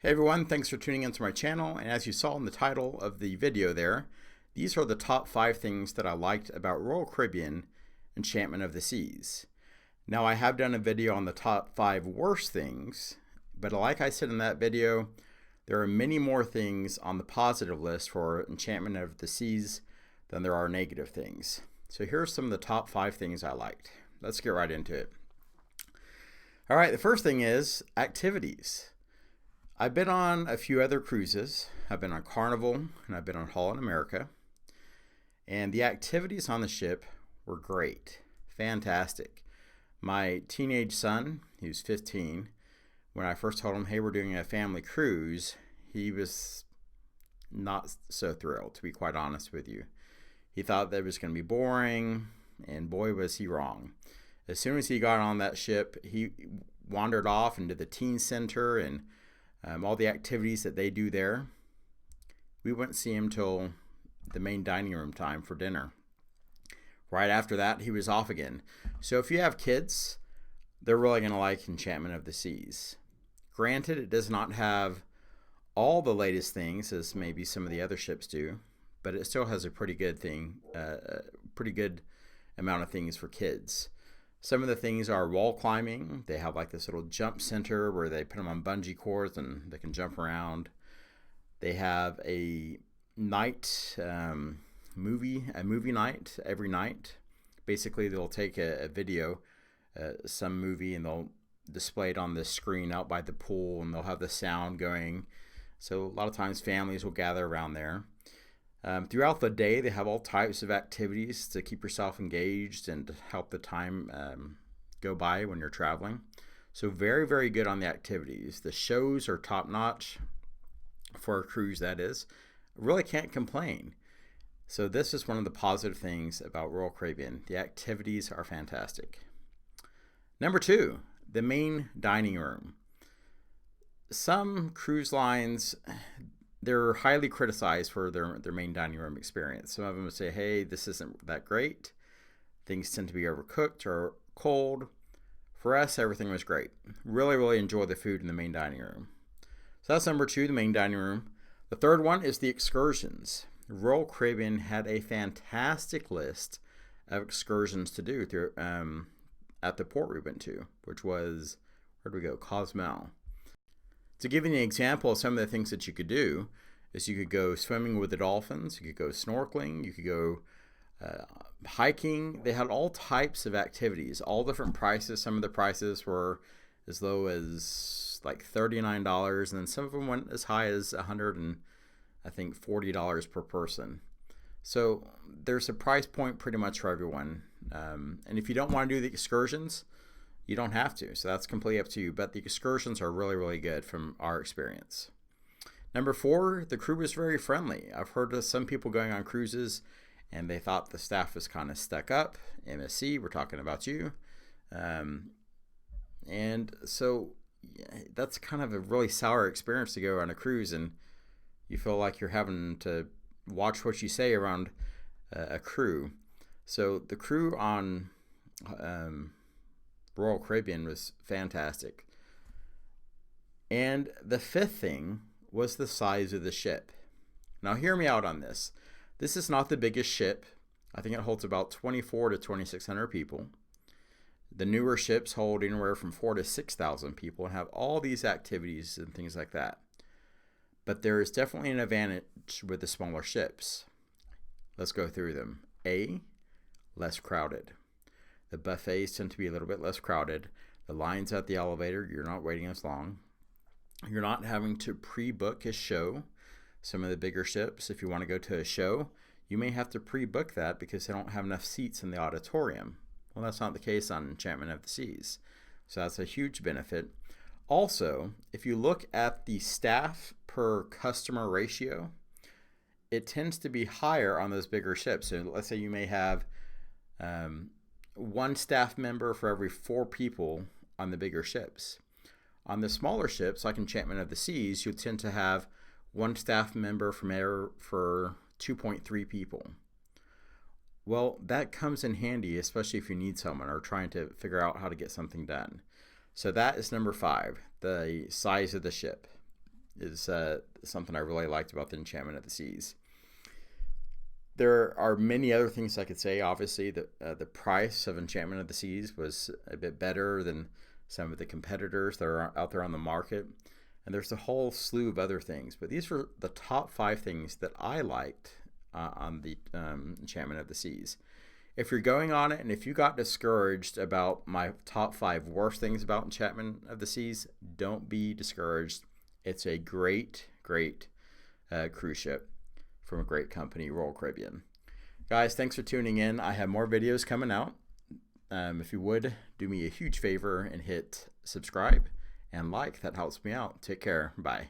Hey everyone, thanks for tuning into my channel, and as you saw in the title of the video there, these are the top 5 things that I liked about Royal Caribbean Enchantment of the Seas. Now I have done a video on the top 5 worst things, but like I said in that video, there are many more things on the positive list for Enchantment of the Seas than there are negative things. So here's some of the top 5 things I liked. Let's get right into it. Alright, the first thing is activities. I've been on a few other cruises. I've been on Carnival and I've been on Holland America. And the activities on the ship were great. Fantastic. My teenage son, he was 15, when I first told him, hey, we're doing a family cruise, he was not so thrilled, to be quite honest with you. He thought that it was going to be boring, and boy, was he wrong. As soon as he got on that ship, he wandered off into the teen center and all the activities that they do there. We wouldn't see him till the main dining room time for dinner. Right after that, he was off again. So if you have kids, they're really going to like Enchantment of the Seas. Granted, it does not have all the latest things as maybe some of the other ships do, but it still has a pretty good amount of things for kids. Some of the things are wall climbing. They have like this little jump center where they put them on bungee cords and they can jump around. They have a night movie night every night. Basically, they'll take a video, some movie, and they'll display it on the screen out by the pool, and they'll have the sound going. So a lot of times families will gather around there. Throughout the day, they have all types of activities to keep yourself engaged and to help the time go by when you're traveling. So very, very good on the activities. The shows are top-notch for a cruise, that is. Really can't complain. So this is one of the positive things about Royal Caribbean. The activities are fantastic. Number 2, the main dining room. Some cruise lines, they're highly criticized for their main dining room experience. Some of them would say, hey, this isn't that great. Things tend to be overcooked or cold. For us, everything was great. Really, really enjoy the food in the main dining room. So that's number 2, the main dining room. The third one is the excursions. Royal Caribbean had a fantastic list of excursions to do through, at the port we went to, which was, where did we go? Cozumel. To give you an example of some of the things that you could do is you could go swimming with the dolphins, you could go snorkeling, you could go hiking. They had all types of activities, all different prices. Some of the prices were as low as like $39, and then some of them went as high as $140 per person. So there's a price point pretty much for everyone. And if you don't want to do the excursions, you don't have to, so that's completely up to you. But the excursions are really, really good from our experience. Number 4, the crew was very friendly. I've heard of some people going on cruises and they thought the staff was kind of stuck up. MSC, we're talking about you. And so that's kind of a really sour experience to go on a cruise and you feel like you're having to watch what you say around a crew. So the crew on Royal Caribbean was fantastic. And the 5th thing was the size of the ship. Now hear me out on this. This is not the biggest ship. I think it holds about 24 to 2,600 people. The newer ships hold anywhere from 4,000 to 6,000 people and have all these activities and things like that. But there is definitely an advantage with the smaller ships. Let's go through them. A, less crowded. The buffets tend to be a little bit less crowded. The lines at the elevator, you're not waiting as long. You're not having to pre-book a show. Some of the bigger ships, if you want to go to a show, you may have to pre-book that because they don't have enough seats in the auditorium. Well, that's not the case on Enchantment of the Seas. So that's a huge benefit. Also, if you look at the staff per customer ratio, it tends to be higher on those bigger ships. So let's say you may have one staff member for every 4 people on the bigger ships. On the smaller ships, like Enchantment of the Seas, you tend to have one staff member for 2.3 people. Well, that comes in handy, especially if you need someone or trying to figure out how to get something done. So that is number 5, the size of the ship. is something I really liked about the Enchantment of the Seas. There are many other things I could say. Obviously, the price of Enchantment of the Seas was a bit better than some of the competitors that are out there on the market. And there's a whole slew of other things. But these were the top 5 things that I liked on the Enchantment of the Seas. If you're going on it and if you got discouraged about my top 5 worst things about Enchantment of the Seas, don't be discouraged. It's a great cruise ship from a great company, Royal Caribbean. Guys, thanks for tuning in. I have more videos coming out. If you would, do me a huge favor and hit subscribe and like. That helps me out. Take care. Bye.